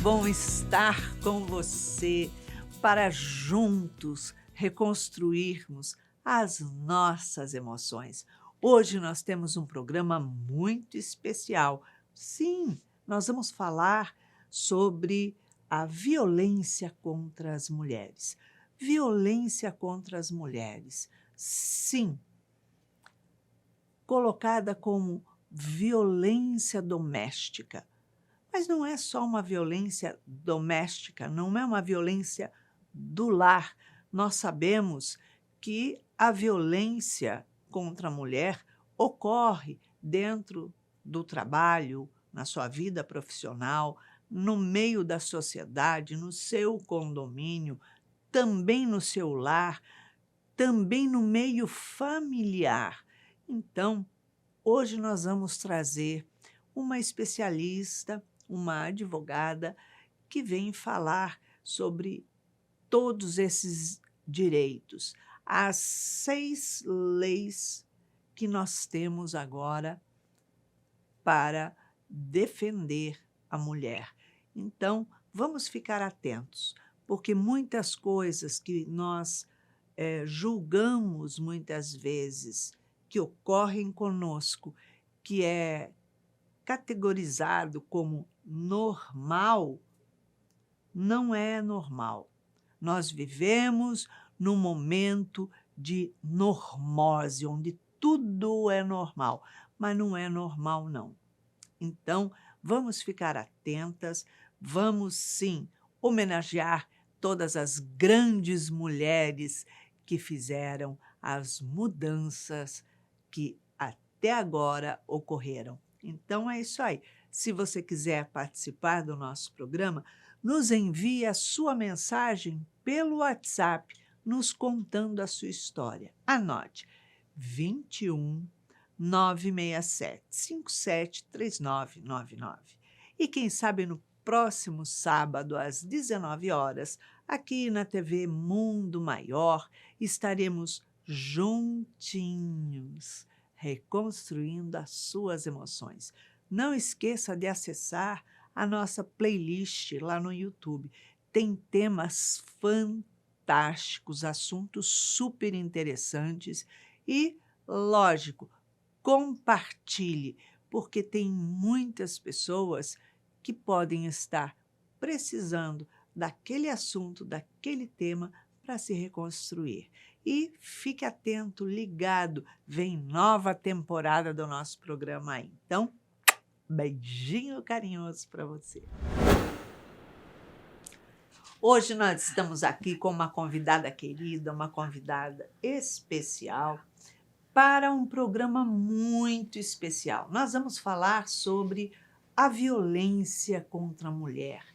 bom estar com você para juntos reconstruirmos as nossas emoções. Hoje nós temos um programa muito especial. Sim, nós vamos falar sobre a violência contra as mulheres. Violência contra as mulheres. Sim, colocada como violência doméstica. Mas não é só uma violência doméstica, não é uma violência do lar. Nós sabemos que a violência contra a mulher ocorre dentro do trabalho, na sua vida profissional, no meio da sociedade, no seu condomínio, também no seu lar, também no meio familiar. Então, hoje nós vamos trazer uma especialista, uma advogada, que vem falar sobre todos esses direitos, as 6 leis que nós temos agora para defender a mulher. Então, vamos ficar atentos, porque muitas coisas que nós julgamos muitas vezes que ocorrem conosco, que é categorizado como normal, não é normal. Nós vivemos num momento de normose, onde tudo é normal, mas não é normal, não. Então, vamos ficar atentas, vamos sim homenagear todas as grandes mulheres que fizeram as mudanças que até agora ocorreram. Então é isso aí. Se você quiser participar do nosso programa, nos envie a sua mensagem pelo WhatsApp, nos contando a sua história. Anote: 21 967 57 3999. E quem sabe no próximo sábado, às 19 horas, aqui na TV Mundo Maior, estaremos juntinhos, reconstruindo as suas emoções. Não esqueça de acessar a nossa playlist lá no YouTube. Tem temas fantásticos, assuntos super interessantes e, lógico, compartilhe, porque tem muitas pessoas que podem estar precisando daquele assunto, daquele tema para se reconstruir. E fique atento, ligado, vem nova temporada do nosso programa aí. Então, beijinho carinhoso para você. Hoje nós estamos aqui com uma convidada querida, uma convidada especial, para um programa muito especial. Nós vamos falar sobre a violência contra a mulher,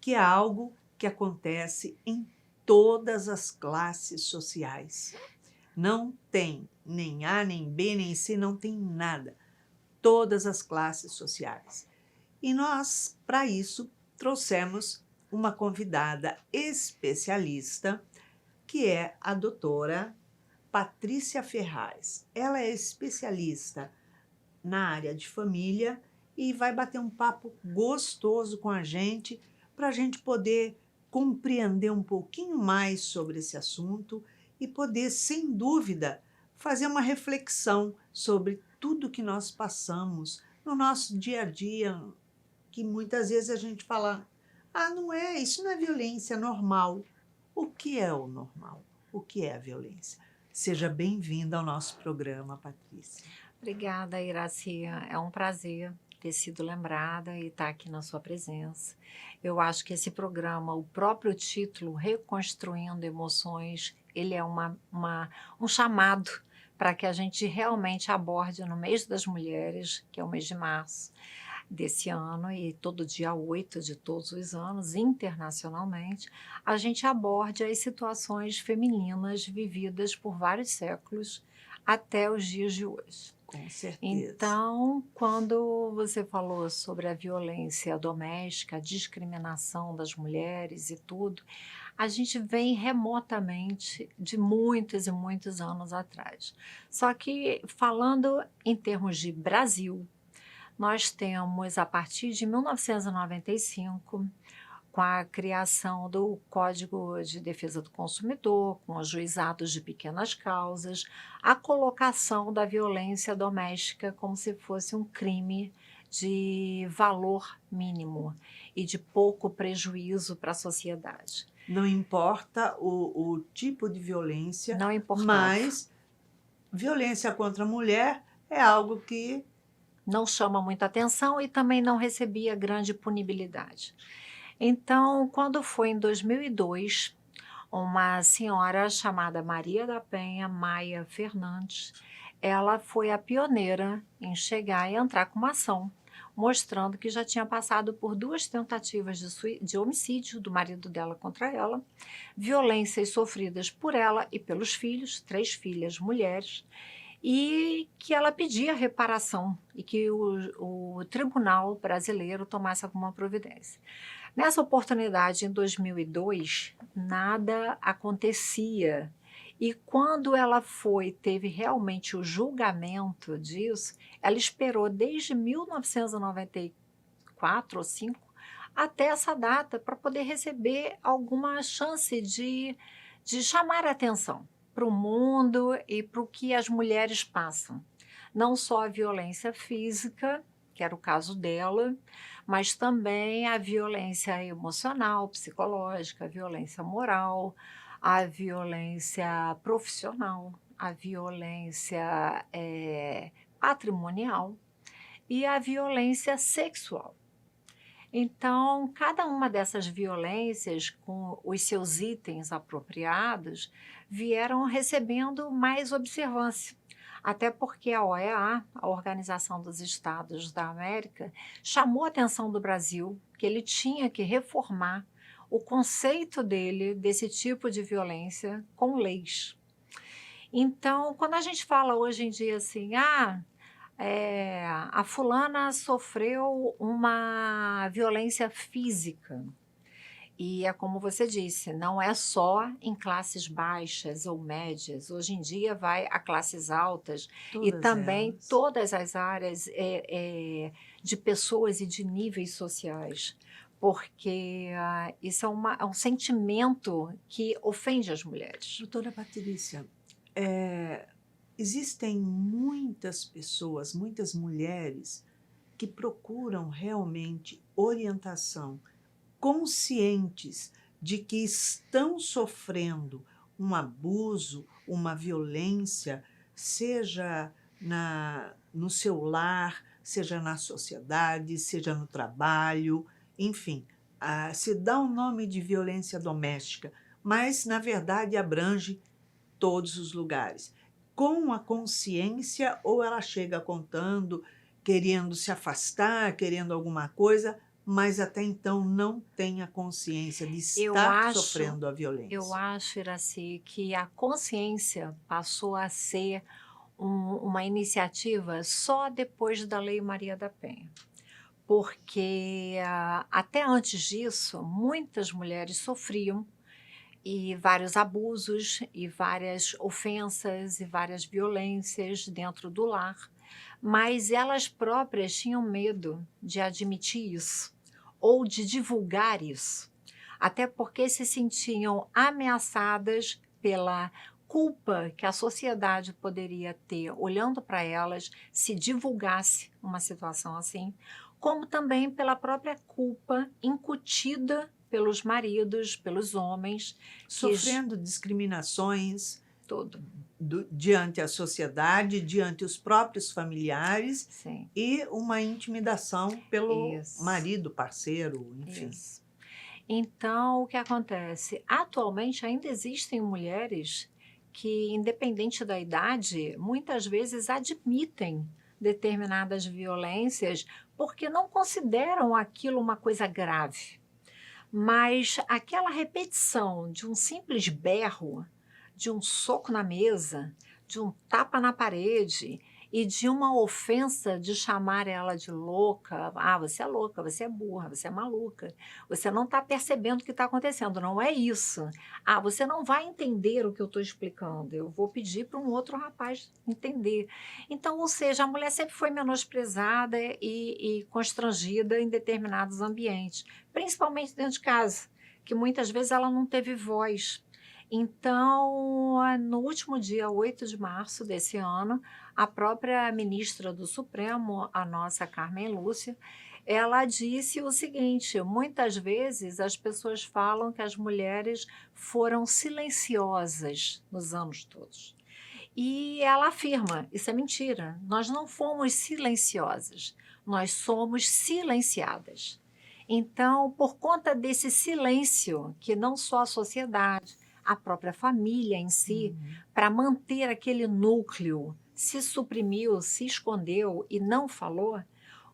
que é algo que acontece em todas as classes sociais. Não tem nem A, nem B, nem C, não tem nada. Todas as classes sociais. E nós, para isso, trouxemos uma convidada especialista, que é a doutora Patrícia Ferraz. Ela é especialista na área de família e vai bater um papo gostoso com a gente para a gente poder compreender um pouquinho mais sobre esse assunto e poder, sem dúvida, fazer uma reflexão sobre tudo que nós passamos no nosso dia a dia, que muitas vezes a gente fala: ah, não é, isso não é violência, é normal. O que é o normal? O que é a violência? Seja bem-vinda ao nosso programa, Patrícia. Obrigada, Iracia. É um prazer ter sido lembrada e estar aqui na sua presença. Eu acho que esse programa, o próprio título, Reconstruindo Emoções, ele é um chamado para que a gente realmente aborde no mês das mulheres, que é o mês de março desse ano, e todo dia 8 de todos os anos, internacionalmente, a gente aborde as situações femininas vividas por vários séculos até os dias de hoje. Com certeza. Então, quando você falou sobre a violência doméstica, a discriminação das mulheres e tudo, a gente vem remotamente de muitos e muitos anos atrás. Só que, falando em termos de Brasil, nós temos, a partir de 1995, com a criação do Código de Defesa do Consumidor, com os juizados de pequenas causas, a colocação da violência doméstica como se fosse um crime de valor mínimo e de pouco prejuízo para a sociedade. Não importa o tipo de violência, Não importava. mas violência contra a mulher é algo que Não chama muita atenção e também não recebia grande punibilidade. Então, quando foi em 2002, uma senhora chamada Maria da Penha Maia Fernandes, ela foi a pioneira em chegar e entrar com uma ação, mostrando que já tinha passado por 2 tentativas de homicídio do marido dela contra ela, violências sofridas por ela e pelos filhos, 3 filhas mulheres, e que ela pedia reparação e que o tribunal brasileiro tomasse alguma providência. Nessa oportunidade, em 2002, nada acontecia. E quando ela teve realmente o julgamento disso, ela esperou desde 1994 ou 5 até essa data para poder receber alguma chance de chamar a atenção para o mundo e para o que as mulheres passam. Não só a violência física, que era o caso dela, mas também a violência emocional, psicológica, a violência moral, a violência profissional, a violência patrimonial e a violência sexual. Então, cada uma dessas violências, com os seus itens apropriados, vieram recebendo mais observância. Até porque a OEA, a Organização dos Estados da América, chamou a atenção do Brasil que ele tinha que reformar o conceito dele desse tipo de violência com leis. Então, quando a gente fala hoje em dia assim, a fulana sofreu uma violência física. E é como você disse, não é só em classes baixas ou médias. Hoje em dia vai a classes altas e todas também elas. todas as áreas de pessoas e de níveis sociais. Porque isso é um sentimento que ofende as mulheres. Doutora Patrícia, existem muitas pessoas, muitas mulheres que procuram realmente orientação, conscientes de que estão sofrendo um abuso, uma violência, seja no seu lar, seja na sociedade, seja no trabalho, enfim, se dá o nome de violência doméstica, mas, na verdade, abrange todos os lugares. Com a consciência, ou ela chega contando, querendo se afastar, querendo alguma coisa, mas até então não tem a consciência de estar sofrendo a violência. Eu acho, Iraci, que a consciência passou a ser uma iniciativa só depois da Lei Maria da Penha. Porque até antes disso, muitas mulheres sofriam e vários abusos e várias ofensas e várias violências dentro do lar, mas elas próprias tinham medo de admitir isso ou de divulgar isso, até porque se sentiam ameaçadas pela culpa que a sociedade poderia ter olhando para elas se divulgasse uma situação assim, como também pela própria culpa incutida pelos maridos, pelos homens. Sofrendo discriminações Tudo. Diante a sociedade, diante os próprios familiares. Sim. E uma intimidação pelo Isso. marido, parceiro, enfim. Isso. Então, o que acontece? Atualmente ainda existem mulheres que, independente da idade, muitas vezes admitem determinadas violências porque não consideram aquilo uma coisa grave. Mas aquela repetição de um simples berro, de um soco na mesa, de um tapa na parede e de uma ofensa de chamar ela de louca. Ah, você é louca, você é burra, você é maluca. Você não está percebendo o que está acontecendo, não é isso. Ah, você não vai entender o que eu estou explicando, eu vou pedir para um outro rapaz entender. Então, ou seja, a mulher sempre foi menosprezada e constrangida em determinados ambientes, principalmente dentro de casa, que muitas vezes ela não teve voz. Então, no último dia 8 de março desse ano, a própria ministra do Supremo, a nossa Carmen Lúcia, ela disse o seguinte: muitas vezes as pessoas falam que as mulheres foram silenciosas nos anos todos. E ela afirma, isso é mentira, nós não fomos silenciosas, nós somos silenciadas. Então, por conta desse silêncio, que não só a sociedade, a própria família em si, para manter aquele núcleo, se suprimiu, se escondeu e não falou,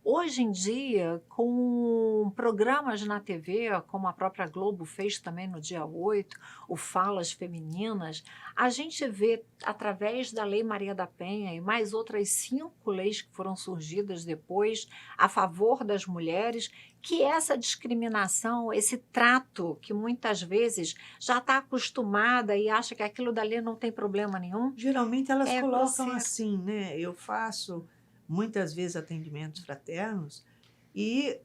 hoje em dia, com programas na TV, como a própria Globo fez também no dia 8, o Falas Femininas, a gente vê, através da Lei Maria da Penha e mais outras 5 leis que foram surgidas depois a favor das mulheres, que essa discriminação, esse trato que muitas vezes já está acostumada e acha que aquilo dali não tem problema nenhum, Geralmente elas é colocam grosseiro. assim, né? Eu faço muitas vezes atendimentos fraternos e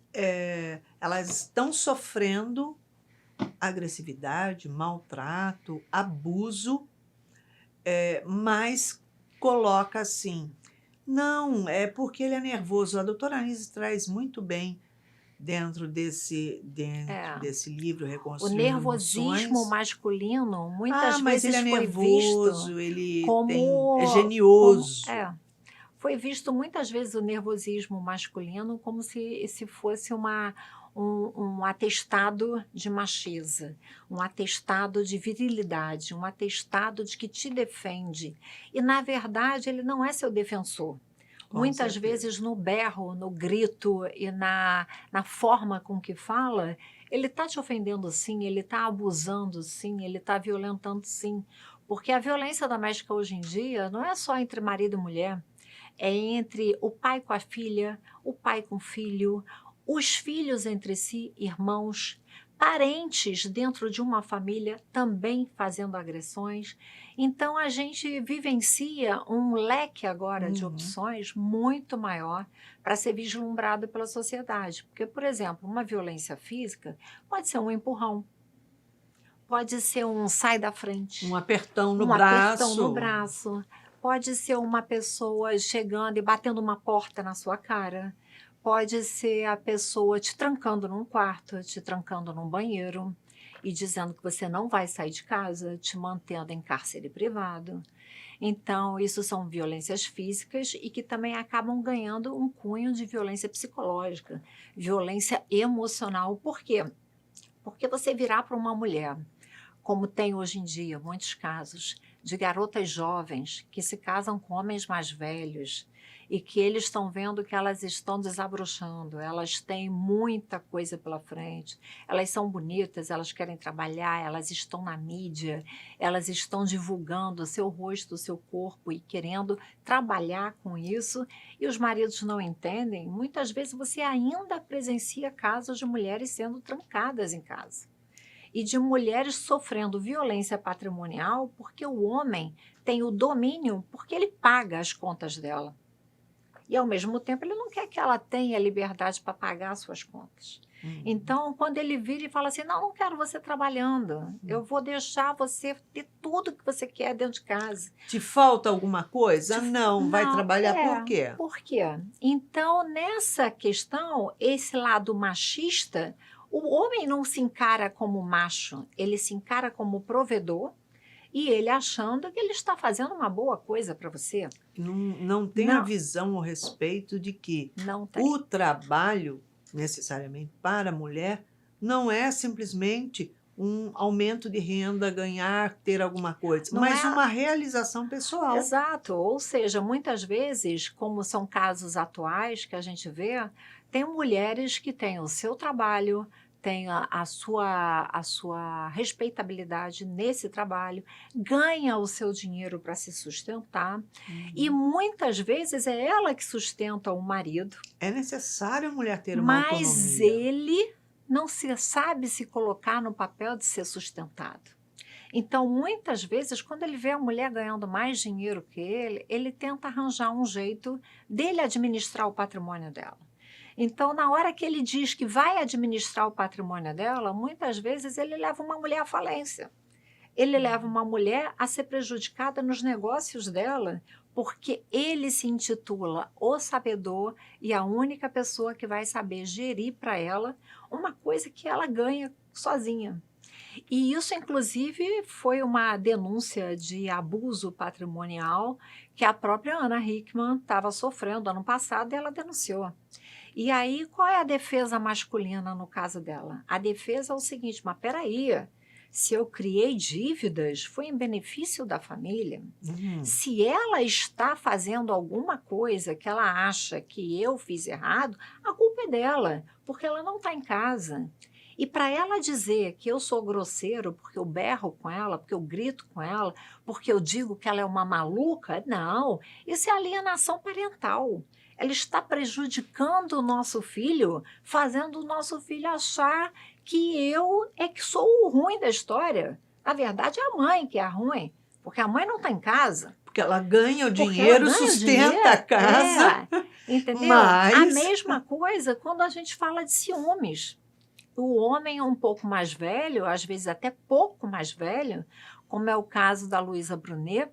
elas estão sofrendo agressividade, maltrato, abuso, mas coloca assim, não, é porque ele é nervoso. A doutora Anise traz muito bem dentro É. desse livro, O Reconstruindo nervosismo Emoções. masculino Ah, muitas mas ele vezes é foi visto nervoso, ele é como, genioso. foi visto muitas vezes o nervosismo masculino como se fosse um atestado de macheza, um atestado de virilidade, um atestado de que te defende. E, na verdade, ele não é seu defensor. Com Muitas certeza. vezes no berro, no grito e na forma com que fala, ele está te ofendendo sim, ele está abusando sim, ele está violentando sim. Porque a violência doméstica hoje em dia não é só entre marido e mulher, é entre o pai com a filha, o pai com o filho, os filhos entre si, irmãos, parentes dentro de uma família também fazendo agressões. Então, a gente vivencia um leque agora de opções muito maior para ser vislumbrado pela sociedade. Porque, por exemplo, uma violência física pode ser um empurrão, pode ser um sai da frente, Um apertão no um apertão no braço. braço, pode ser uma pessoa chegando e batendo uma porta na sua cara, pode ser a pessoa te trancando num quarto, te trancando num banheiro e dizendo que você não vai sair de casa, te mantendo em cárcere privado. Então, isso são violências físicas e que também acabam ganhando um cunho de violência psicológica, violência emocional. Por quê? Porque você virar para uma mulher, como tem hoje em dia muitos casos de garotas jovens que se casam com homens mais velhos e que eles estão vendo que elas estão desabrochando, elas têm muita coisa pela frente, elas são bonitas, elas querem trabalhar, elas estão na mídia, elas estão divulgando o seu rosto, o seu corpo e querendo trabalhar com isso, e os maridos não entendem. Muitas vezes você ainda presencia casos de mulheres sendo trancadas em casa e de mulheres sofrendo violência patrimonial porque o homem tem o domínio, porque ele paga as contas dela. E, ao mesmo tempo, ele não quer que ela tenha liberdade para pagar as suas contas. Então, quando ele vira e fala assim, não quero você trabalhando, eu vou deixar você ter tudo que você quer dentro de casa. Te falta alguma coisa? Não. Vai trabalhar por quê? Por quê? Então, nessa questão, esse lado machista, o homem não se encara como macho, ele se encara como provedor e ele achando que ele está fazendo uma boa coisa para você. Não tem a visão a respeito de que o trabalho, necessariamente para a mulher, não é simplesmente um aumento de renda, ganhar, ter alguma coisa, mas uma realização pessoal. Exato, ou seja, muitas vezes, como são casos atuais que a gente vê, tem mulheres que têm o seu trabalho, tem a sua respeitabilidade nesse trabalho, ganha o seu dinheiro para se sustentar, e muitas vezes é ela que sustenta o marido, É necessário a mulher ter uma mas autonomia. ele não sabe se colocar no papel de ser sustentado. Então, muitas vezes, quando ele vê a mulher ganhando mais dinheiro que ele tenta arranjar um jeito dele administrar o patrimônio dela. Então, na hora que ele diz que vai administrar o patrimônio dela, muitas vezes ele leva uma mulher à falência. Ele leva uma mulher a ser prejudicada nos negócios dela, porque ele se intitula o sabedor e a única pessoa que vai saber gerir para ela uma coisa que ela ganha sozinha. E isso, inclusive, foi uma denúncia de abuso patrimonial que a própria Ana Hickman estava sofrendo ano passado e ela denunciou. E aí, qual é a defesa masculina no caso dela? A defesa é o seguinte, mas peraí, se eu criei dívidas, foi em benefício da família. Se ela está fazendo alguma coisa que ela acha que eu fiz errado, a culpa é dela, porque ela não está em casa. E para ela dizer que eu sou grosseiro porque eu berro com ela, porque eu grito com ela, porque eu digo que ela é uma maluca, não, isso é alienação parental. Ela está prejudicando o nosso filho, fazendo o nosso filho achar que eu é que sou o ruim da história. Na verdade, é a mãe que é a ruim, porque a mãe não está em casa. Porque ela ganha o Porque ela dinheiro, ganha o sustenta dinheiro, a casa, entendeu? mas... A mesma coisa quando a gente fala de ciúmes. O homem é um pouco mais velho, às vezes até pouco mais velho, como é o caso da Luísa Brunet,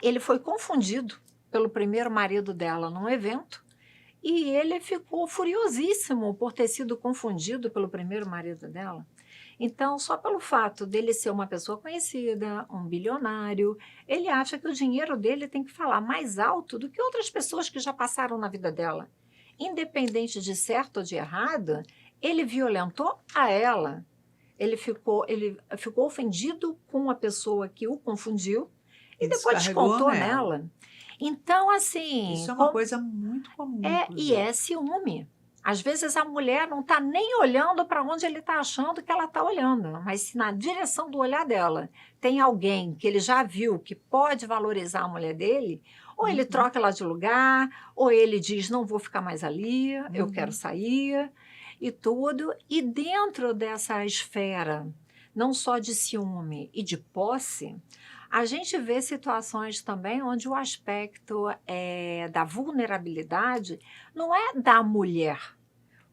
ele foi confundido pelo primeiro marido dela num evento e ele ficou furiosíssimo por ter sido confundido pelo primeiro marido dela. Então, só pelo fato dele ser uma pessoa conhecida, um bilionário, ele acha que o dinheiro dele tem que falar mais alto do que outras pessoas que já passaram na vida dela. Independente de certo ou de errado, ele violentou a ela. Ele ficou ofendido com a pessoa que o confundiu e depois descontou nela. Então, assim... Isso é uma coisa muito comum. E é ciúme. Às vezes a mulher não está nem olhando para onde ele está achando que ela está olhando, mas se na direção do olhar dela tem alguém que ele já viu que pode valorizar a mulher dele, ou ele troca ela de lugar, ou ele diz, não vou ficar mais ali, eu quero sair, e tudo. E dentro dessa esfera, não só de ciúme e de posse, a gente vê situações também onde o aspecto da vulnerabilidade não é da mulher,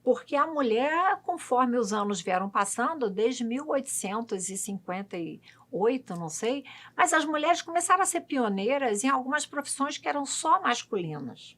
porque a mulher, conforme os anos vieram passando, desde 1858, não sei, mas as mulheres começaram a ser pioneiras em algumas profissões que eram só masculinas.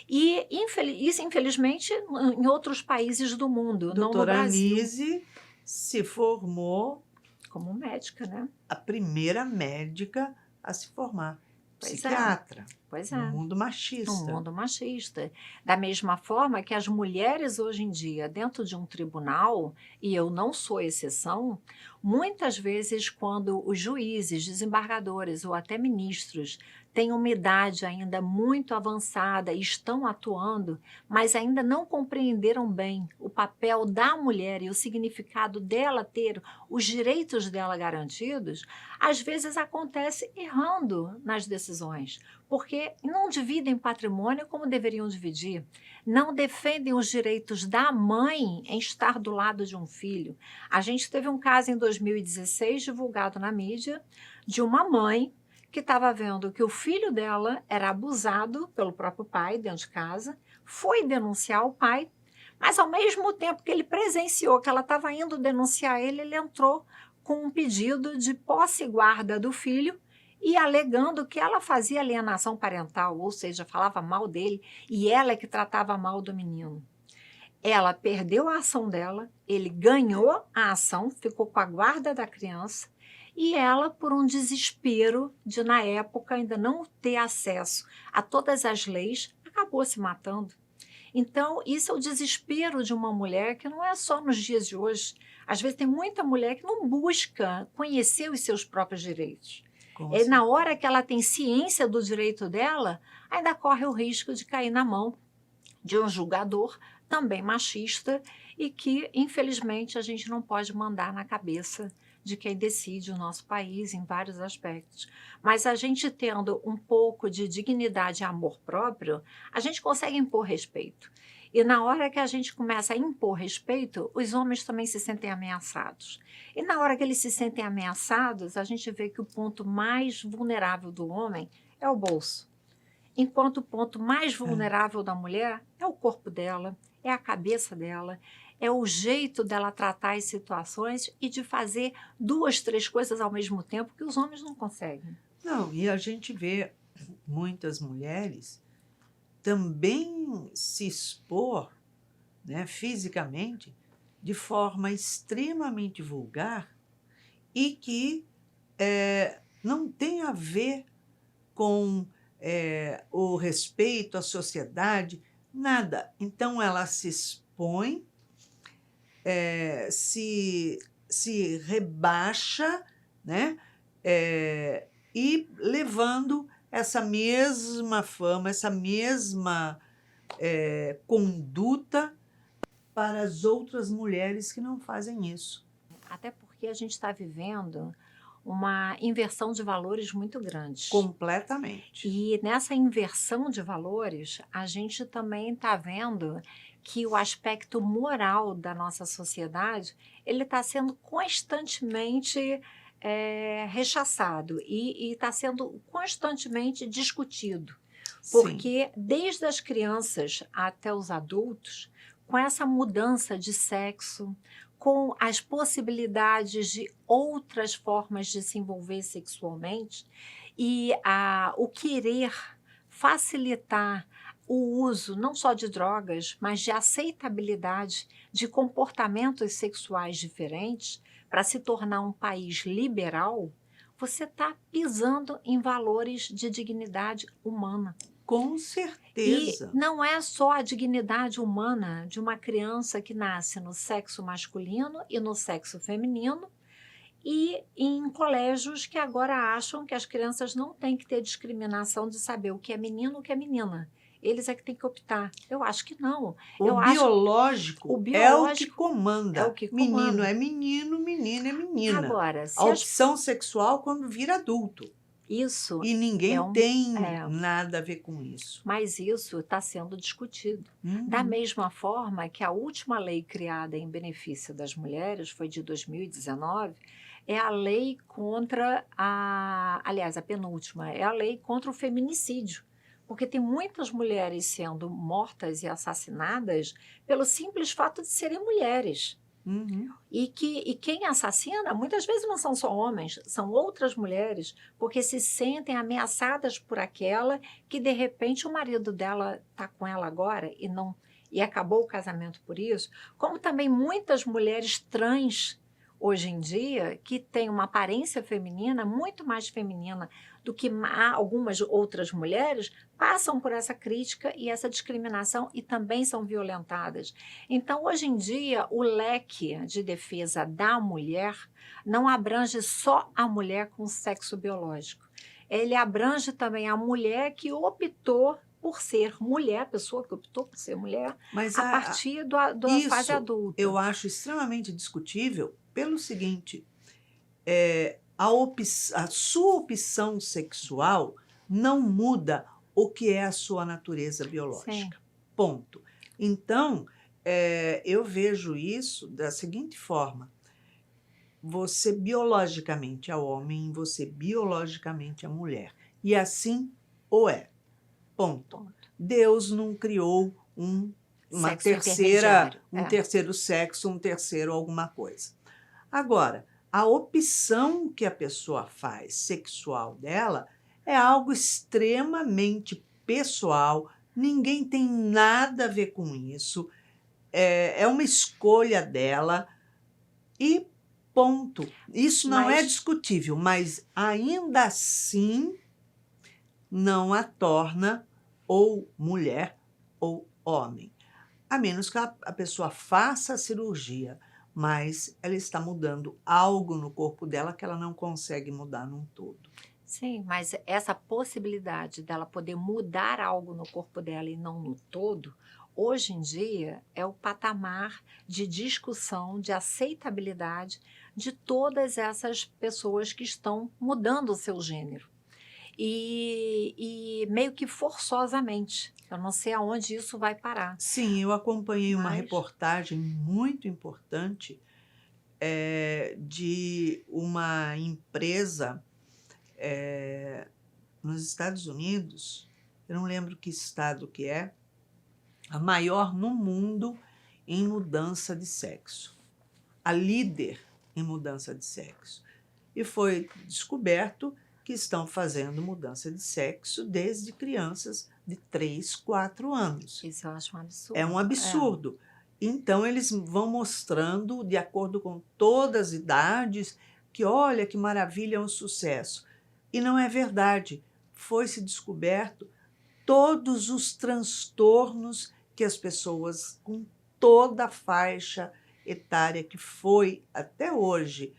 E isso, infelizmente, em outros países do mundo, não no Brasil. Doutora Anise se formou como médica, né? A primeira médica a se formar, psiquiatra. Pois é. No mundo machista. No mundo machista. Da mesma forma que as mulheres hoje em dia, dentro de um tribunal, e eu não sou exceção, muitas vezes quando os juízes, desembargadores ou até ministros têm uma idade ainda muito avançada e estão atuando, mas ainda não compreenderam bem o papel da mulher e o significado dela ter os direitos dela garantidos, às vezes acontece errando nas decisões, porque não dividem patrimônio como deveriam dividir, não defendem os direitos da mãe em estar do lado de um filho. A gente teve um caso em 2016, divulgado na mídia, de uma mãe que estava vendo que o filho dela era abusado pelo próprio pai dentro de casa, foi denunciar o pai, mas ao mesmo tempo que ele presenciou que ela estava indo denunciar ele, ele entrou com um pedido de posse e guarda do filho e alegando que ela fazia alienação parental, ou seja, falava mal dele, e ela é que tratava mal do menino. Ela perdeu a ação dela, ele ganhou a ação, ficou com a guarda da criança, e ela, por um desespero de, na época, ainda não ter acesso a todas as leis, acabou se matando. Então, isso é o desespero de uma mulher que não é só nos dias de hoje. Às vezes tem muita mulher que não busca conhecer os seus próprios direitos. Na hora que ela tem ciência do direito dela, ainda corre o risco de cair na mão de um julgador também machista e que, infelizmente, a gente não pode mandar na cabeça de quem decide o nosso país em vários aspectos. Mas a gente tendo um pouco de dignidade e amor próprio, a gente consegue impor respeito. E na hora que a gente começa a impor respeito, os homens também se sentem ameaçados. E na hora que eles se sentem ameaçados, a gente vê que o ponto mais vulnerável do homem é o bolso. Enquanto o ponto mais vulnerável da mulher é o corpo dela, é a cabeça dela, é o jeito dela tratar as situações e de fazer 2, 3 coisas ao mesmo tempo que os homens não conseguem. Não, e a gente vê muitas mulheres também se expor, né, fisicamente de forma extremamente vulgar e que não tem a ver com o respeito à sociedade, nada. Então, ela se expõe, se rebaixa, né? E levando essa mesma fama, essa mesma conduta para as outras mulheres que não fazem isso. Até porque a gente está vivendo uma inversão de valores muito grande. Completamente. E nessa inversão de valores, a gente também está vendo que o aspecto moral da nossa sociedade ele está sendo constantemente rechaçado e está sendo constantemente discutido. Sim. Porque desde as crianças até os adultos, com essa mudança de sexo, com as possibilidades de outras formas de se envolver sexualmente e o querer facilitar o uso não só de drogas, mas de aceitabilidade de comportamentos sexuais diferentes para se tornar um país liberal, você está pisando em valores de dignidade humana. Com certeza. E não é só a dignidade humana de uma criança que nasce no sexo masculino e no sexo feminino, e em colégios que agora acham que as crianças não têm que ter discriminação de saber o que é menino e o que é menina. Eles é que têm que optar. Eu acho que não. O biológico é o que comanda. É o que comanda. Menino é menino, menina é menina. Agora, a opção sexual quando vira adulto. Isso. E ninguém tem nada a ver com isso. Mas isso está sendo discutido. Da mesma forma que a última lei criada em benefício das mulheres, foi de 2019, é a lei contra aliás, a penúltima, é a lei contra o feminicídio. Porque tem muitas mulheres sendo mortas e assassinadas pelo simples fato de serem mulheres. E quem assassina, muitas vezes não são só homens, são outras mulheres, porque se sentem ameaçadas por aquela que, de repente, o marido dela está com ela agora e acabou o casamento por isso. Como também muitas mulheres trans, hoje em dia, que têm uma aparência feminina, muito mais feminina do que algumas outras mulheres, passam por essa crítica e essa discriminação e também são violentadas. Então, hoje em dia, o leque de defesa da mulher não abrange só a mulher com sexo biológico. Ele abrange também a mulher que optou por ser mulher, a pessoa que optou por ser mulher, mas a partir da fase adulta. Eu acho extremamente discutível pelo seguinte, a sua opção sexual não muda o que é a sua natureza biológica. Sim. Ponto. Então, eu vejo isso da seguinte forma. Você biologicamente é homem, você biologicamente é mulher. E assim o é. Ponto. Deus não criou uma terceira, terceiro sexo, um terceiro alguma coisa. Agora, a opção que a pessoa faz sexual dela é algo extremamente pessoal, ninguém tem nada a ver com isso, é uma escolha dela e ponto. Isso não é discutível, mas ainda assim não a torna ou mulher ou homem. A menos que a pessoa faça a cirurgia, mas ela está mudando algo no corpo dela que ela não consegue mudar num todo. Sim, mas essa possibilidade dela poder mudar algo no corpo dela e não no todo, hoje em dia, é o patamar de discussão, de aceitabilidade de todas essas pessoas que estão mudando o seu gênero. E meio que forçosamente. Eu não sei aonde isso vai parar, Sim, eu acompanhei uma mas reportagem muito importante de uma empresa nos Estados Unidos, eu não lembro que estado que é, a maior no mundo em mudança de sexo, a líder em mudança de sexo. E foi descoberto que estão fazendo mudança de sexo desde crianças de 3, 4 anos. isso eu acho um absurdo. É um absurdo. Então, eles vão mostrando, de acordo com todas as idades, que olha que maravilha, é um sucesso. E não é verdade. Foi-se descoberto todos os transtornos que as pessoas com toda a faixa etária que foi até hoje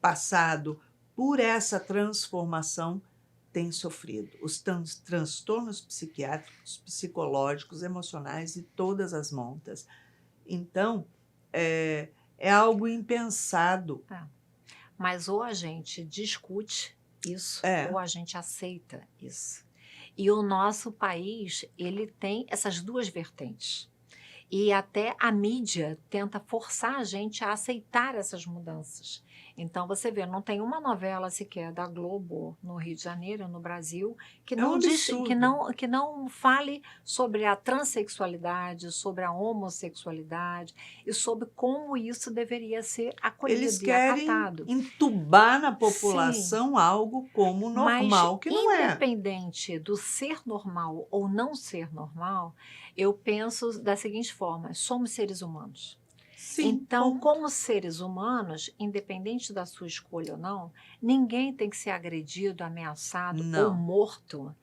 passado por essa transformação têm sofrido. Os transtornos psiquiátricos, psicológicos, emocionais e todas as montas. Então, é algo impensado. Mas ou a gente discute isso, É. ou a gente aceita isso. E o nosso país, ele tem essas duas vertentes. E até a mídia tenta forçar a gente a aceitar essas mudanças. Então, você vê, não tem uma novela sequer da Globo no Rio de Janeiro, no Brasil, que É um não diz, absurdo. que não fale sobre a transexualidade, sobre a homossexualidade e sobre como isso deveria ser Eles acolhido e querem acatado. entubar na Sim, população algo como mas normal, que não é. independente do ser normal ou não ser normal, eu penso da seguinte forma: somos seres humanos. Sim, Então, ponto. como seres humanos, independente da sua escolha ou não, ninguém tem que ser agredido, ameaçado ou Não, morto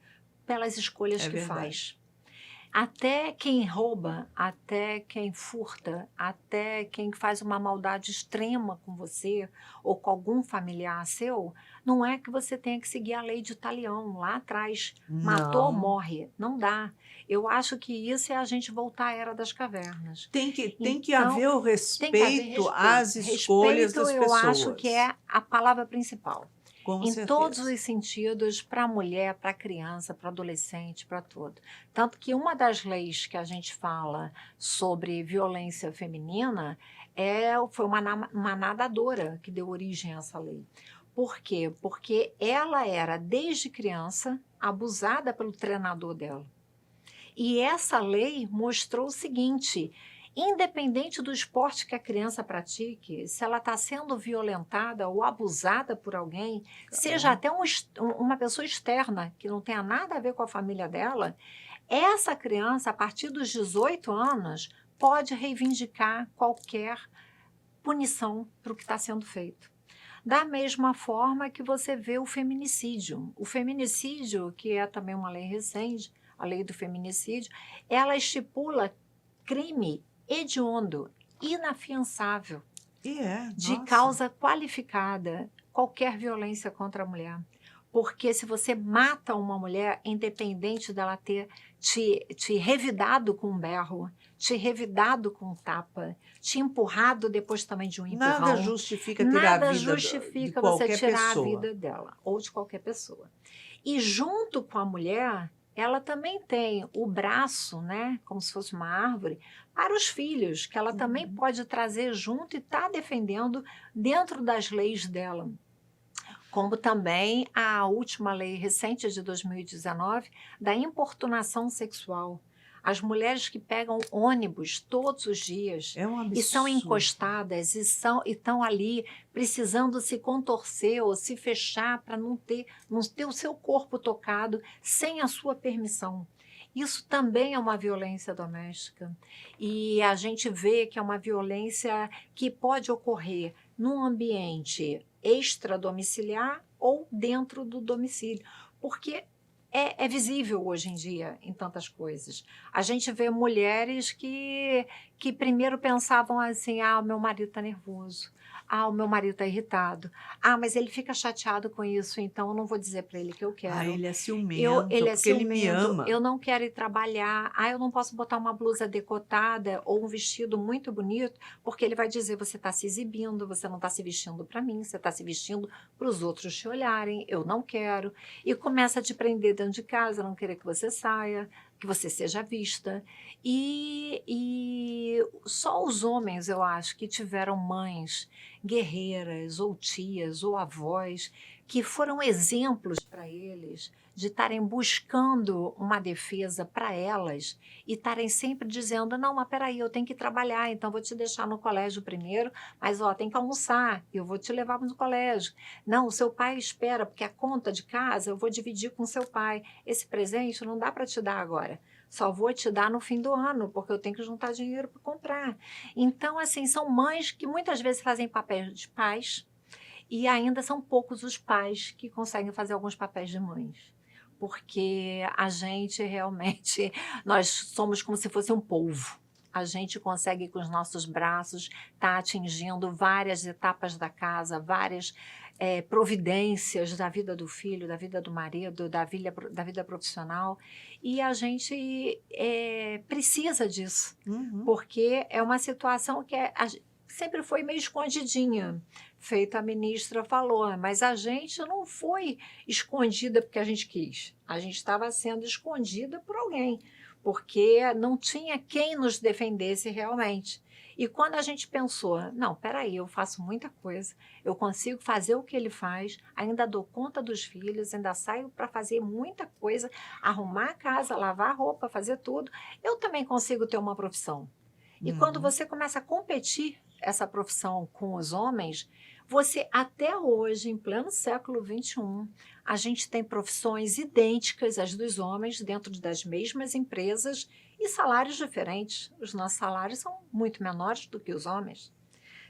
pelas escolhas é que verdade. faz. Até quem rouba, até quem furta, até quem faz uma maldade extrema com você ou com algum familiar seu, não é que você tenha que seguir a lei de Talião lá atrás. Matou, Não. morre. Não dá. Eu acho que isso é a gente voltar à Era das Cavernas. Tem que Então, haver o tem que haver respeito respeito. às escolhas Respeito, das eu acho que pessoas. é a palavra principal. Com Em todos certeza. os sentidos, para a mulher, para a criança, para o adolescente, para tudo. Tanto que uma das leis que a gente fala sobre violência feminina foi uma nadadora que deu origem a essa lei. Por quê? Porque ela era, desde criança, abusada pelo treinador dela. E essa lei mostrou o seguinte: independente do esporte que a criança pratique, se ela está sendo violentada ou abusada por alguém, seja até uma pessoa externa, que não tenha nada a ver com a família dela, essa criança, a partir dos 18 anos, pode reivindicar qualquer punição para o que está sendo feito. Da mesma forma que você vê o feminicídio. O feminicídio, que é também uma lei recente, a lei do feminicídio, ela estipula crime hediondo, inafiançável, de Nossa. causa qualificada, qualquer violência contra a mulher. Porque se você mata uma mulher, independente dela ter te revidado com um berro, te revidado com um tapa, te empurrado depois também de um empurrão, Nada justifica tirar a nada vida de justifica você qualquer tirar a pessoa. vida dela ou de qualquer pessoa. E junto com a mulher, ela também tem o braço, né, como se fosse uma árvore, para os filhos, que ela também pode trazer junto e está defendendo dentro das leis dela. Como também a última lei recente de 2019 da importunação sexual. As mulheres que pegam ônibus todos os dias É um absurdo. e são encostadas e estão ali precisando se contorcer ou se fechar para não ter o seu corpo tocado sem a sua permissão. Isso também é uma violência doméstica. E a gente vê que é uma violência que pode ocorrer num ambiente extradomiciliar ou dentro do domicílio. Porque é visível hoje em dia em tantas coisas. A gente vê mulheres que primeiro pensavam assim: ah, o meu marido está nervoso. Ah, o meu marido está irritado. Ah, mas ele fica chateado com isso, então eu não vou dizer para ele que eu Ah, quero. ele é Ele ciumento, é porque ele me ciumento, ama. eu não quero ir trabalhar, ah, eu não posso botar uma blusa decotada ou um vestido muito bonito, porque ele vai dizer: você está se exibindo, você não está se vestindo para mim, você está se vestindo para os outros te olharem, eu não quero. E começa a te prender dentro de casa, não querer que você saia, que você seja vista. E só os homens, eu acho, que tiveram mães guerreiras, ou tias, ou avós, que foram exemplos para eles de estarem buscando uma defesa para elas e estarem sempre dizendo: não, mas peraí, eu tenho que trabalhar, então vou te deixar no colégio primeiro, mas ó, tem que almoçar, eu vou te levar no colégio. Não, o seu pai espera, porque a conta de casa eu vou dividir com o seu pai. Esse presente não dá para te dar agora. Só vou te dar no fim do ano, porque eu tenho que juntar dinheiro para comprar. Então, assim, são mães que muitas vezes fazem papéis de pais e ainda são poucos os pais que conseguem fazer alguns papéis de mães. Porque a gente realmente, nós somos como se fosse um polvo. A gente consegue, com os nossos braços, estar atingindo várias etapas da casa, várias providências da vida do filho, da vida do marido, da vida profissional. E a gente precisa disso, Uhum. porque é uma situação que sempre foi meio escondidinha. Feito a ministra falou, mas a gente não foi escondida porque a gente quis. A gente estava sendo escondida por alguém, porque não tinha quem nos defendesse realmente. E quando a gente pensou: não, peraí, eu faço muita coisa, eu consigo fazer o que ele faz, ainda dou conta dos filhos, ainda saio para fazer muita coisa, arrumar a casa, lavar a roupa, fazer tudo, eu também consigo ter uma profissão. E quando Uhum. você começa a competir essa profissão com os homens, você até hoje, em pleno século XXI, a gente tem profissões idênticas às dos homens dentro das mesmas empresas e salários diferentes. Os nossos salários são muito menores do que os homens.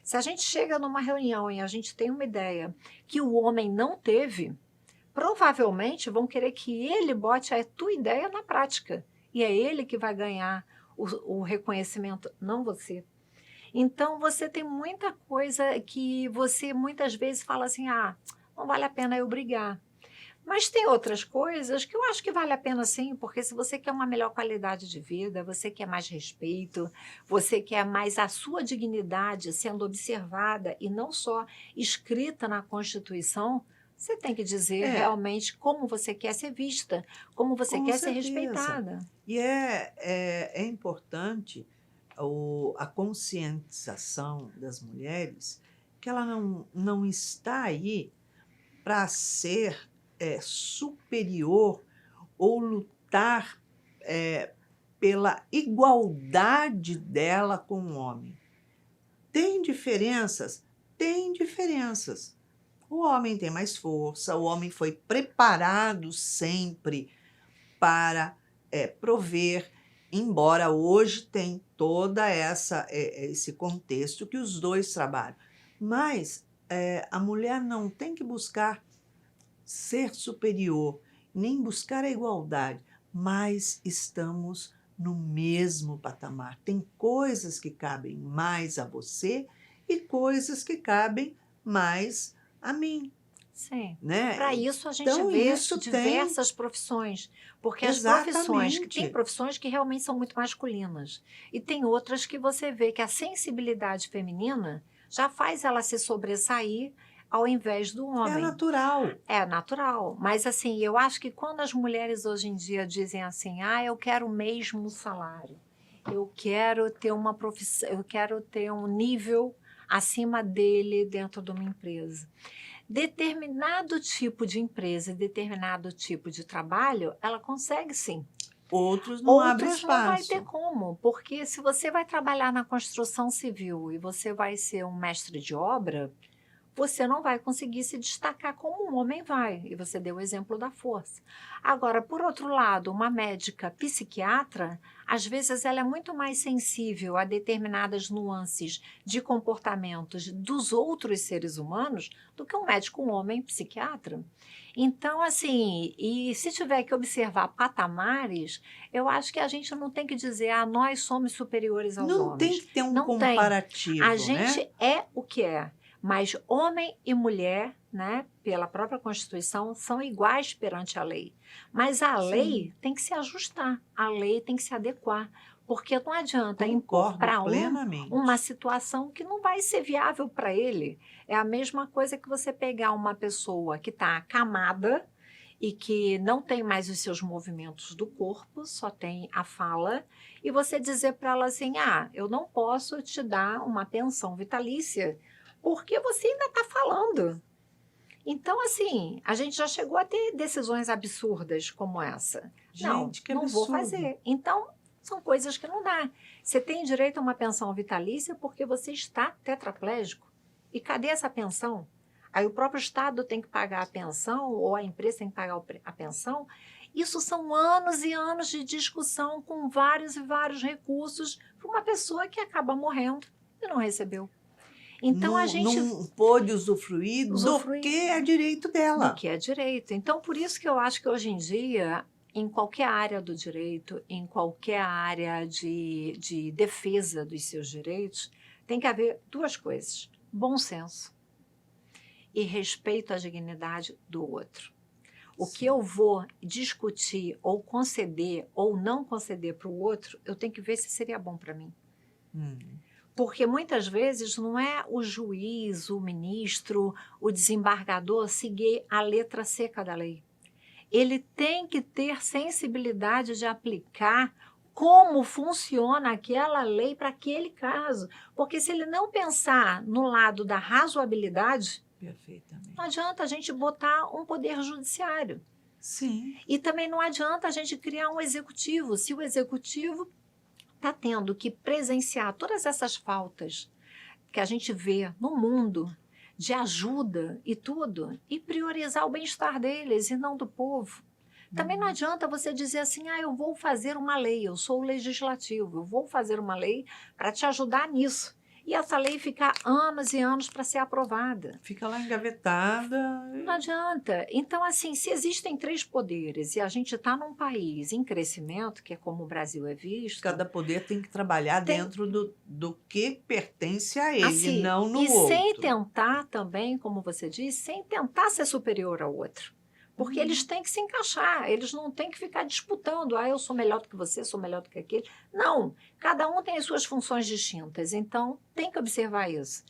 Se a gente chega numa reunião e a gente tem uma ideia que o homem não teve, provavelmente vão querer que ele bote a tua ideia na prática. E é ele que vai ganhar o reconhecimento, não você. Então, você tem muita coisa que você muitas vezes fala assim: ah, não vale a pena eu brigar. Mas tem outras coisas que eu acho que vale a pena sim, porque se você quer uma melhor qualidade de vida, você quer mais respeito, você quer mais a sua dignidade sendo observada e não só escrita na Constituição, você tem que dizer É, realmente como você quer ser vista, como você com quer ser certeza. respeitada. E é importante a conscientização das mulheres que ela não está aí para ser superior ou lutar pela igualdade dela com o homem. Tem diferenças? Tem diferenças. O homem tem mais força, o homem foi preparado sempre para prover, embora hoje tem toda esse contexto que os dois trabalham. Mas a mulher não tem que buscar ser superior, nem buscar a igualdade, mas estamos no mesmo patamar. Tem coisas que cabem mais a você e coisas que cabem mais a mim, Sim. né? Para isso a gente Então vê isso tem diversas profissões, porque as profissões que tem exatamente. profissões que realmente são muito masculinas e tem outras que você vê que a sensibilidade feminina já faz ela se sobressair ao invés do É homem. natural. É natural, mas assim, eu acho que quando as mulheres hoje em dia dizem assim: ah, eu quero o mesmo salário, eu quero ter uma profissão, eu quero ter um nível acima dele dentro de uma empresa. Determinado tipo de empresa, determinado tipo de trabalho, ela consegue sim. Outros não abrem Outros não vai ter espaço. como, porque se você vai trabalhar na construção civil e você vai ser um mestre de obra, você não vai conseguir se destacar como um homem vai, e você deu o exemplo da força. Agora, por outro lado, uma médica psiquiatra, às vezes ela é muito mais sensível a determinadas nuances de comportamentos dos outros seres humanos do que um médico homem psiquiatra. Então, assim, e se tiver que observar patamares, eu acho que a gente não tem que dizer, ah, nós somos superiores aos Não tem homens. que ter um Não tem. A comparativo, gente né? é o que é, mas homem e mulher, né, pela própria Constituição, são iguais perante a lei. Mas a Sim, lei tem que se ajustar, a lei tem que se adequar, porque não adianta impor concordo para uma plenamente. situação que não vai ser viável para ele. É a mesma coisa que você pegar uma pessoa que está acamada e que não tem mais os seus movimentos do corpo, só tem a fala, e você dizer para ela assim: ah, eu não posso te dar uma pensão vitalícia porque você ainda está falando. Então, assim, a gente já chegou a ter decisões absurdas como essa. Não, Gente, que não vou absurdo. fazer. Então, são coisas que não dá. Você tem direito a uma pensão vitalícia porque você está tetraplégico. E cadê essa pensão? Aí o próprio Estado tem que pagar a pensão, ou a empresa tem que pagar a pensão. Isso são anos e anos de discussão com vários e vários recursos para uma pessoa que acaba morrendo e não recebeu. Então a gente Não pôde usufruir do usufrui que é direito do dela. que é direito. Então, por isso que eu acho que hoje em dia, em qualquer área do direito, em qualquer área de defesa dos seus direitos, tem que haver duas coisas: bom senso e respeito à dignidade do outro. O que Sim. eu vou discutir ou conceder ou não conceder para o outro, eu tenho que ver se seria bom para mim. Hum. Porque muitas vezes não é o juiz, o ministro, o desembargador seguir a letra seca da lei. Ele tem que ter sensibilidade de aplicar como funciona aquela lei para aquele caso. Porque se ele não pensar no lado da razoabilidade, Perfeitamente. não adianta a gente botar um poder judiciário. Sim. E também não adianta a gente criar um executivo. Se o executivo está tendo que presenciar todas essas faltas que a gente vê no mundo de ajuda e tudo, e priorizar o bem-estar deles e não do povo. Também não adianta você dizer assim, ah, eu vou fazer uma lei, eu sou o legislativo, eu vou fazer uma lei para te ajudar nisso. E essa lei ficar anos e anos para ser aprovada. Fica lá engavetada. Não adianta. Então, assim, se existem três poderes e a gente está num país em crescimento, que é como o Brasil é visto, Cada poder tem que trabalhar tem dentro do que pertence a ele, assim, não no e sem outro. tentar também, como você disse, sem tentar ser superior ao outro. Porque eles têm que se encaixar, eles não têm que ficar disputando, ah, eu sou melhor do que você, sou melhor do que aquele. Não, cada um tem as suas funções distintas, então tem que observar isso.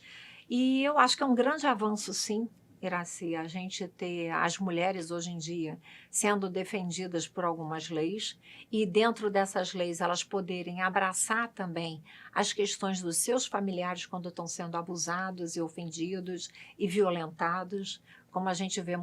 E eu acho que é um grande avanço, sim, Iraci, a gente ter as mulheres hoje em dia sendo defendidas por algumas leis e dentro dessas leis elas poderem abraçar também as questões dos seus familiares quando estão sendo abusados e ofendidos e violentados, como a gente vê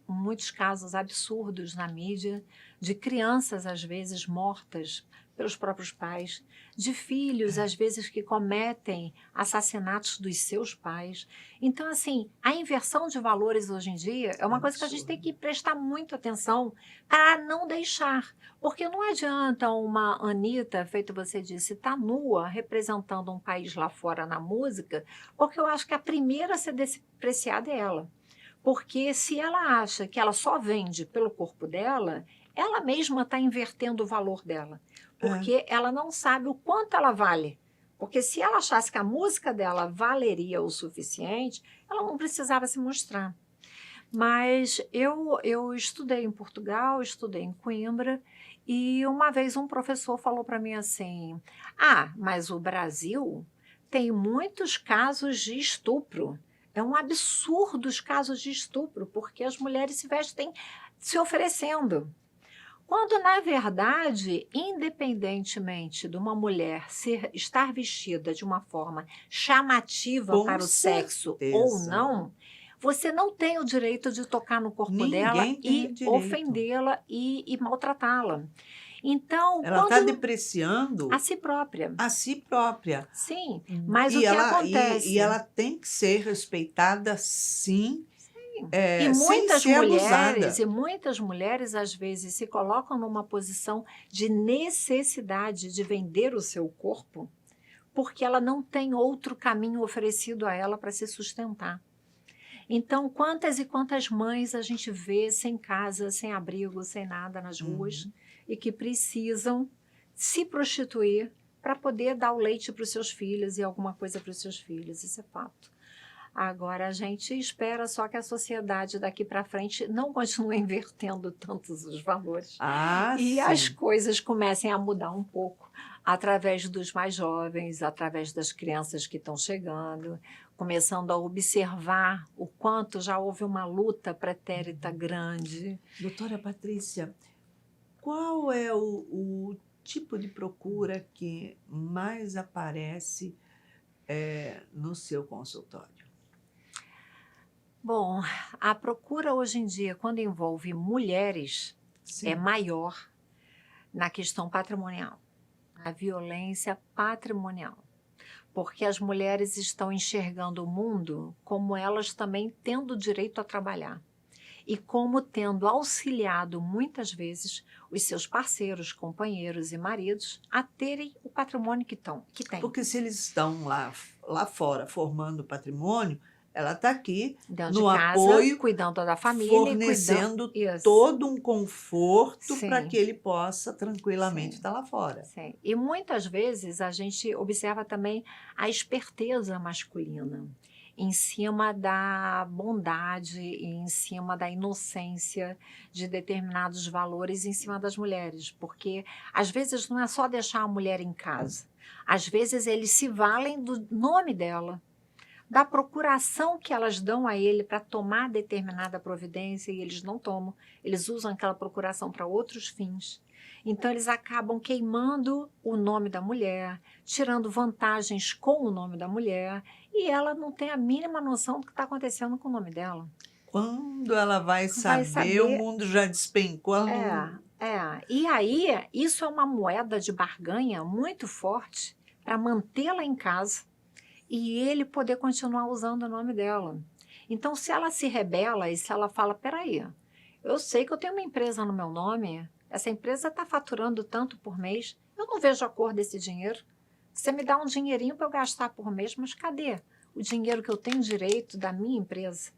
muitos casos absurdos na mídia de crianças, às vezes, mortas pelos próprios pais, de filhos, às vezes, que cometem assassinatos dos seus pais. Então, assim, a inversão de valores hoje em dia é uma coisa que a gente tem Absurdo. que prestar muita atenção para não deixar. Porque não adianta uma Anitta, feito você disse, estar nua representando um país lá fora na música, porque eu acho que a primeira a ser despreciada é ela. Porque se ela acha que ela só vende pelo corpo dela, ela mesma está invertendo o valor dela. É. Porque ela não sabe o quanto ela vale. Porque se ela achasse que a música dela valeria o suficiente, ela não precisava se mostrar. Mas eu estudei em Portugal, estudei em Coimbra, e uma vez um professor falou para mim assim: ah, mas o Brasil tem muitos casos de estupro. É um absurdo os casos de estupro, porque as mulheres se vestem se oferecendo. Quando, na verdade, independentemente de uma mulher estar vestida de uma forma chamativa Com para o sexo ou certeza. não, você não tem o direito de tocar no corpo dela Ninguém tem o e direito. ofendê-la e maltratá-la. Então, Ela está quando a depreciando si própria, a si própria. sim, mas o E que ela acontece? tem que ser respeitada, sim, E sem muitas ser mulheres, abusada. e muitas mulheres às vezes se colocam numa posição de necessidade de vender o seu corpo, porque ela não tem outro caminho oferecido a ela para se sustentar. Então, quantas e quantas mães a gente vê sem casa, sem abrigo, sem nada nas ruas Uhum. e que precisam se prostituir para poder dar o leite para os seus filhos e alguma coisa para os seus filhos, isso é fato. Agora, a gente espera só que a sociedade daqui para frente não continue invertendo tantos os valores Ah, e as sim. coisas comecem a mudar um pouco através dos mais jovens, através das crianças que estão chegando, começando a observar o quanto já houve uma luta pretérita grande. Doutora Patrícia, qual é o tipo de procura que mais aparece no seu consultório? Bom, a procura hoje em dia, quando envolve mulheres, é Sim. maior na questão patrimonial, a violência patrimonial. Porque as mulheres estão enxergando o mundo como elas também tendo direito a trabalhar. E como tendo auxiliado muitas vezes os seus parceiros, companheiros e maridos a terem o patrimônio que têm. Porque se eles estão lá fora formando patrimônio, ela está aqui Dentro de no casa, apoio, cuidando da família e cuidando. fornecendo Isso. todo um conforto para que Sim, ele possa tranquilamente sim, estar lá fora. sim. E muitas vezes a gente observa também a esperteza masculina em cima da bondade e em cima da inocência de determinados valores em cima das mulheres, porque às vezes não é só deixar a mulher em casa, às vezes eles se valem do nome dela, da procuração que elas dão a ele para tomar determinada providência e eles não tomam, eles usam aquela procuração para outros fins. Então, eles acabam queimando o nome da mulher, tirando vantagens com o nome da mulher, e ela não tem a mínima noção do que está acontecendo com o nome dela. Quando ela vai Vai saber, o saber, mundo já despencou. Ela é, não... é. E aí, isso é uma moeda de barganha muito forte para mantê-la em casa e ele poder continuar usando o nome dela. Então, se ela se rebela e se ela fala, peraí, eu sei que eu tenho uma empresa no meu nome, essa empresa está faturando tanto por mês, eu não vejo a cor desse dinheiro. Você me dá um dinheirinho para eu gastar por mês, mas cadê o dinheiro que eu tenho direito da minha empresa?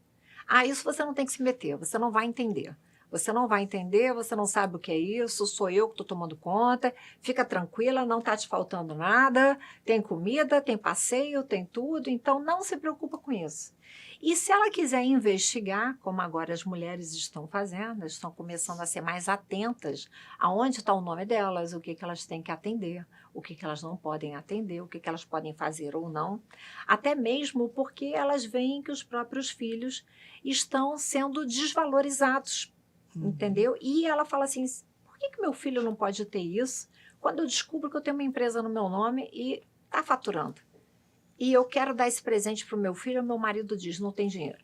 Ah, isso você não tem que se meter, você não vai entender. Você não vai entender, você não sabe o que é isso, sou eu que estou tomando conta, fica tranquila, não está te faltando nada, tem comida, tem passeio, tem tudo, então não se preocupa com isso. E se ela quiser investigar, como agora as mulheres estão fazendo, estão começando a ser mais atentas aonde está o nome delas, o que elas têm que atender, o que elas não podem atender, o que elas podem fazer ou não, até mesmo porque elas veem que os próprios filhos estão sendo desvalorizados, entendeu? E ela fala assim, por que meu filho não pode ter isso quando eu descubro que eu tenho uma empresa no meu nome e está faturando? E eu quero dar esse presente para o meu filho, meu marido diz, não tem dinheiro.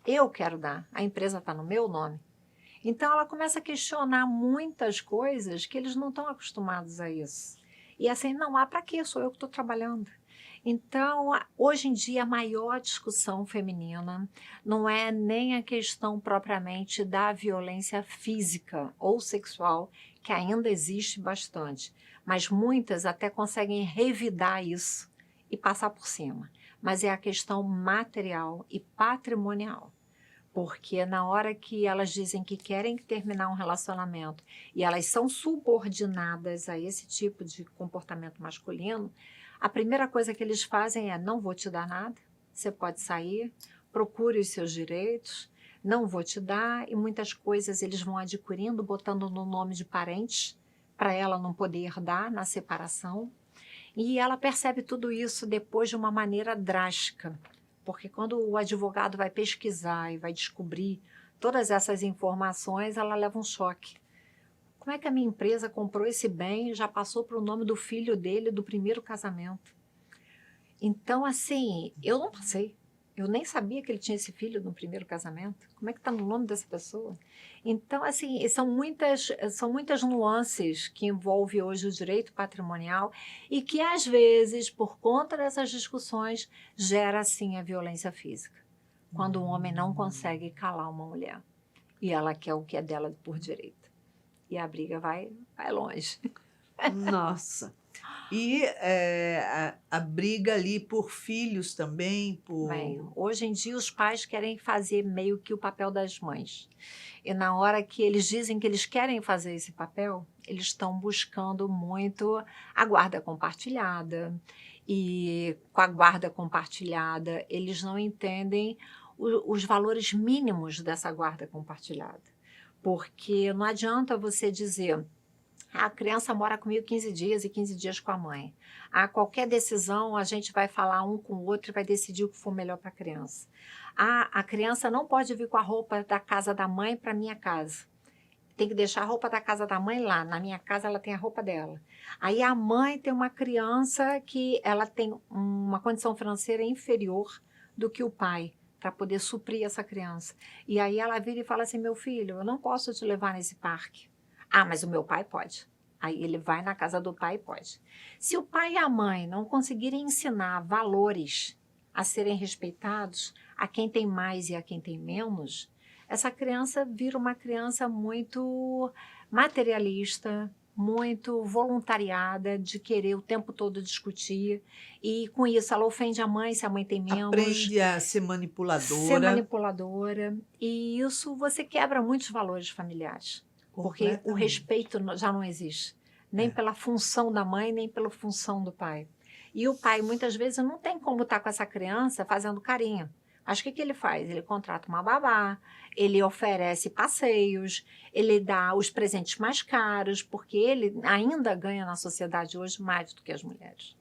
Eu quero dar, a empresa está no meu nome. Então ela começa a questionar muitas coisas que eles não estão acostumados a isso. E assim, não há para quê, sou eu que estou trabalhando. Então, hoje em dia, a maior discussão feminina não é nem a questão propriamente da violência física ou sexual, que ainda existe bastante, mas muitas até conseguem revidar isso e passar por cima. Mas é a questão material e patrimonial. Porque na hora que elas dizem que querem terminar um relacionamento e elas são subordinadas a esse tipo de comportamento masculino, a primeira coisa que eles fazem é: não vou te dar nada, você pode sair, procure os seus direitos, não vou te dar, e muitas coisas eles vão adquirindo, botando no nome de parentes, para ela não poder herdar na separação. E ela percebe tudo isso depois de uma maneira drástica. Porque quando o advogado vai pesquisar e vai descobrir todas essas informações, ela leva um choque. Como é que a minha empresa comprou esse bem e já passou para o nome do filho dele do primeiro casamento? Então, assim, eu não passei. Eu nem sabia que ele tinha esse filho no primeiro casamento. Como é que está no nome dessa pessoa? Então, assim, são muitas nuances que envolvem hoje o direito patrimonial e que, às vezes, por conta dessas discussões, gera, assim, a violência física. Quando o homem não consegue calar uma mulher e ela quer o que é dela por direito. E a briga vai longe. Nossa. E a briga ali por filhos também, Bem, por... hoje em dia os pais querem fazer meio que o papel das mães. E na hora que eles dizem que eles querem fazer esse papel, eles estão buscando muito a guarda compartilhada. E com a guarda compartilhada, eles não entendem os valores mínimos dessa guarda compartilhada. Porque não adianta você dizer: a criança mora comigo 15 dias e 15 dias com a mãe. A qualquer decisão, a gente vai falar um com o outro e vai decidir o que for melhor para a criança. A criança não pode vir com a roupa da casa da mãe para a minha casa. Tem que deixar a roupa da casa da mãe lá. Na minha casa, ela tem a roupa dela. Aí a mãe tem uma criança que ela tem uma condição financeira inferior do que o pai, para poder suprir essa criança. E aí ela vira e fala assim: meu filho, eu não posso te levar nesse parque. Ah, mas o meu pai pode. Aí ele vai na casa do pai e pode. Se o pai e a mãe não conseguirem ensinar valores a serem respeitados a quem tem mais e a quem tem menos, essa criança vira uma criança muito materialista, muito voluntariada, de querer o tempo todo discutir. E com isso ela ofende a mãe se a mãe tem menos. Aprende a ser Ser manipuladora. manipuladora. E isso você quebra muitos valores familiares. Porque o Completamente. respeito já não existe, nem pela função da mãe, nem pela função do pai. E o pai, muitas vezes, não tem como estar com essa criança fazendo carinho. Mas o que ele faz? Ele contrata uma babá, ele oferece passeios, ele dá os presentes mais caros, porque ele ainda ganha na sociedade hoje mais do que as mulheres.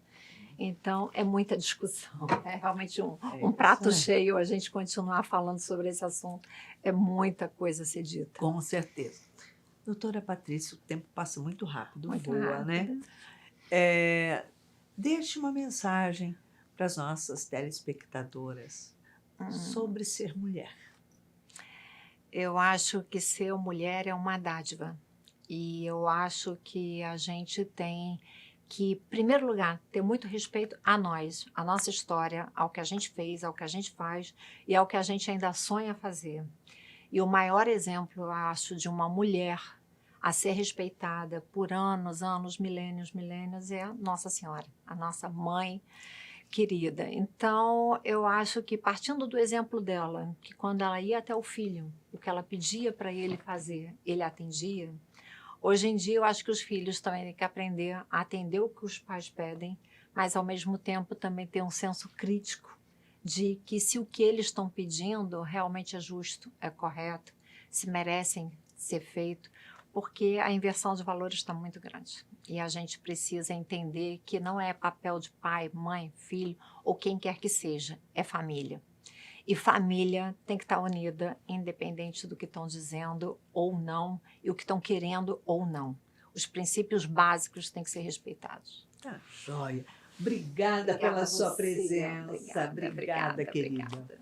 Então, é muita discussão. É realmente um prato isso, cheio a gente continuar falando sobre esse assunto. É muita coisa a ser dita. Com certeza. Doutora Patrícia, o tempo passa muito rápido, Muito voa, rápido. né? Deixe uma mensagem para as nossas telespectadoras sobre ser mulher. Eu acho que ser mulher é uma dádiva. E eu acho que a gente tem que, em primeiro lugar, ter muito respeito a nós, a nossa história, ao que a gente fez, ao que a gente faz e ao que a gente ainda sonha fazer. E o maior exemplo, eu acho, de uma mulher a ser respeitada por anos, anos, milênios, milênios, é a Nossa Senhora, a nossa mãe querida. Então, eu acho que, partindo do exemplo dela, que quando ela ia até o filho, o que ela pedia para ele fazer, ele atendia. Hoje em dia, eu acho que os filhos também têm que aprender a atender o que os pais pedem, mas, ao mesmo tempo, também ter um senso crítico de que se o que eles estão pedindo realmente é justo, é correto, se merecem ser feito, porque a inversão de valores está muito grande. E a gente precisa entender que não é papel de pai, mãe, filho ou quem quer que seja, é família. E família tem que estar unida, independente do que estão dizendo ou não, e o que estão querendo ou não. Os princípios básicos têm que ser respeitados. Tá joia. Obrigada pela sua presença. Obrigada, querida. Obrigada.